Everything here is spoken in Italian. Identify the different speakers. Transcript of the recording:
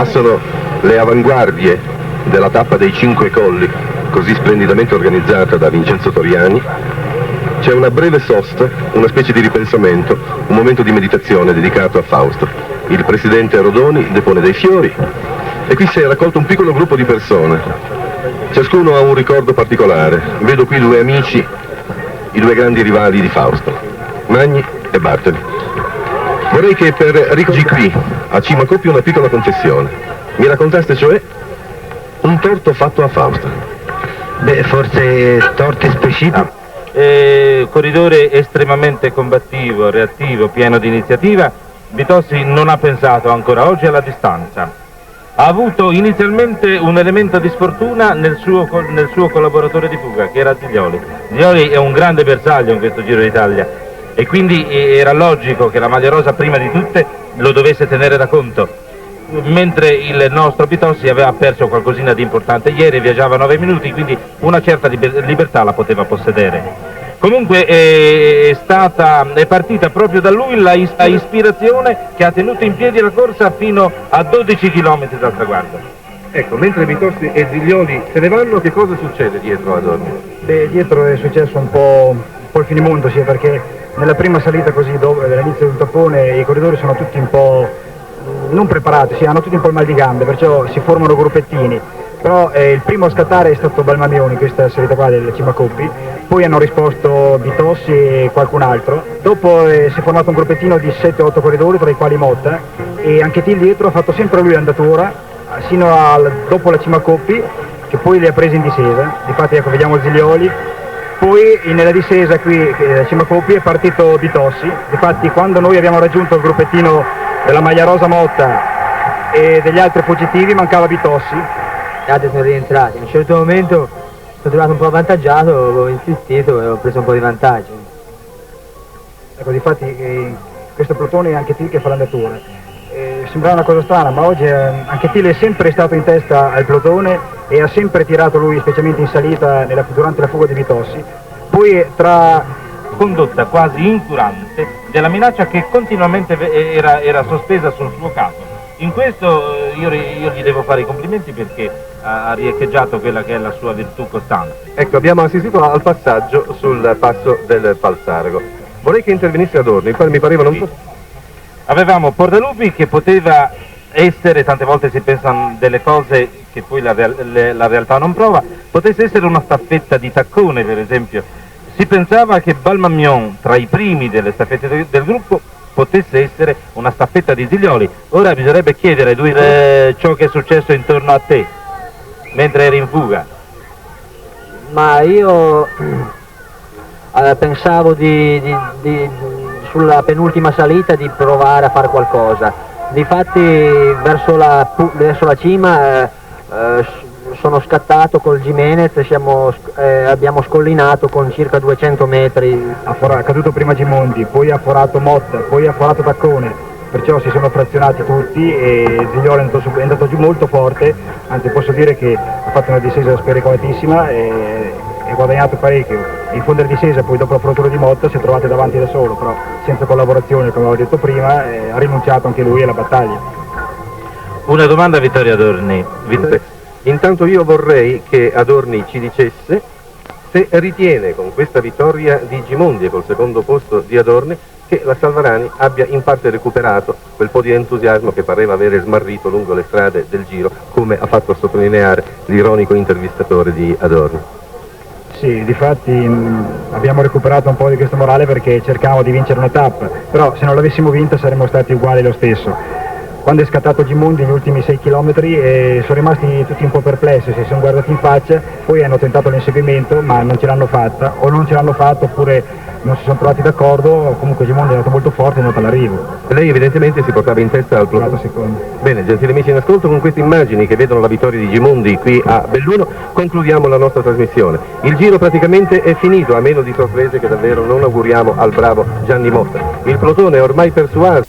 Speaker 1: Passano le avanguardie della tappa dei Cinque Colli, così splendidamente organizzata da Vincenzo Toriani. C'è una breve sosta, una specie di ripensamento, un momento di meditazione dedicato a Fausto. Il presidente Rodoni depone dei fiori e qui si è raccolto un piccolo gruppo di persone. Ciascuno ha un ricordo particolare. Vedo qui due amici, i due grandi rivali di Fausto, Magni e Bartoli. Vorrei che per ricordarci qui, a Cima Coppi, una piccola confessione. Mi raccontaste cioè un torto fatto a Fausto.
Speaker 2: Beh, forse torti specifici.
Speaker 3: Corridore estremamente combattivo, reattivo, pieno di iniziativa, Vitossi non ha pensato ancora oggi alla distanza. Ha avuto inizialmente un elemento di sfortuna nel suo collaboratore di fuga, che era Ziglioli. Ziglioli è un grande bersaglio in questo Giro d'Italia e quindi era logico che la maglia rosa prima di tutte lo dovesse tenere da conto, mentre il nostro Vitossi aveva perso qualcosina di importante ieri, viaggiava 9 minuti, quindi una certa libertà la poteva possedere. Comunque è partita proprio da lui la ispirazione che ha tenuto in piedi la corsa fino a 12 km dal traguardo.
Speaker 1: Ecco, mentre Vitossi e Ziglioli se ne vanno, che cosa succede dietro ad Adorni?
Speaker 2: Beh, dietro è successo un po' il finimondo, sì, perché nella prima salita così, all'inizio del tappone, i corridori sono tutti un po' non preparati, sì, hanno tutti un po' il mal di gambe, perciò si formano gruppettini. Però il primo a scattare è stato Balmamioni, questa salita qua del Cima Coppi, poi hanno risposto Vitossi e qualcun altro. Dopo si è formato un gruppettino di 7-8 corridori, tra i quali Motta, e anche Til dietro ha fatto sempre lui l'andatura, sino dopo la Cima Coppi, che poi li ha presi in discesa. Difatti ecco, vediamo Ziglioli. Poi nella discesa qui, la Cima Coppi, è partito Vitossi. Difatti quando noi abbiamo raggiunto il gruppettino della maglia rosa Motta e degli altri fuggitivi mancava Vitossi.
Speaker 4: Gli altri sono rientrati, in un certo momento sono trovato un po' avvantaggiato, ho insistito e ho preso un po' di vantaggio.
Speaker 2: Ecco, difatti questo plotone è anche Til che fa l'andatura. Sembrava una cosa strana, ma oggi anche Til è sempre stato in testa al plotone e ha sempre tirato lui, specialmente in salita durante la fuga di Vitossi. Poi tra
Speaker 3: condotta quasi incurante della minaccia che continuamente era sospesa sul suo capo. In questo io gli devo fare i complimenti perché ha riecheggiato quella che è la sua virtù costante.
Speaker 1: Ecco, abbiamo assistito al passaggio sul passo del Falsargo. Vorrei che intervenisse Adorni, mi pareva non so.
Speaker 3: Avevamo Portalupi che poteva essere, tante volte si pensano delle cose che poi la realtà non prova, potesse essere una staffetta di taccone per esempio. Si pensava che Balmamion, tra i primi delle staffette del gruppo, potesse essere una staffetta di Ziglioli. Ora bisognerebbe chiedere a lui ciò che è successo intorno a te, mentre eri in fuga.
Speaker 4: Ma io pensavo sulla penultima salita di provare a fare qualcosa. Difatti verso la cima sono scattato col Jimenez, abbiamo scollinato con circa 200 metri.
Speaker 2: Ha caduto prima Gimondi, poi ha forato Motta, poi ha forato Taccone, perciò si sono frazionati tutti e Ziglioli è andato giù molto forte, anzi posso dire che ha fatto una discesa spericolatissima e ha guadagnato parecchio. In fondo della discesa poi dopo la foratura di Motta si è trovato davanti da solo, però senza collaborazione come avevo detto prima, ha rinunciato anche lui alla battaglia.
Speaker 3: Una domanda a Vittorio Adorni.
Speaker 1: Intanto io vorrei che Adorni ci dicesse se ritiene con questa vittoria di Gimondi e col secondo posto di Adorni che la Salvarani abbia in parte recuperato quel po' di entusiasmo che pareva avere smarrito lungo le strade del Giro, come ha fatto sottolineare l'ironico intervistatore di Adorni.
Speaker 2: Sì, difatti abbiamo recuperato un po' di questo morale perché cercavamo di vincere una tappa, però se non l'avessimo vinta saremmo stati uguali lo stesso. Quando è scattato Gimondi gli ultimi 6 km sono rimasti tutti un po' perplessi, si sono guardati in faccia, poi hanno tentato l'inseguimento ma non ce l'hanno fatta, o non ce l'hanno fatto oppure non si sono trovati d'accordo, comunque Gimondi è andato molto forte e è andato all'arrivo.
Speaker 1: Lei evidentemente si portava in testa al plotone. Bene, gentili amici in ascolto, con queste immagini che vedono la vittoria di Gimondi qui a Belluno concludiamo la nostra trasmissione. Il Giro praticamente è finito, a meno di sorprese che davvero non auguriamo al bravo Gianni Motta. Il plotone è ormai persuaso.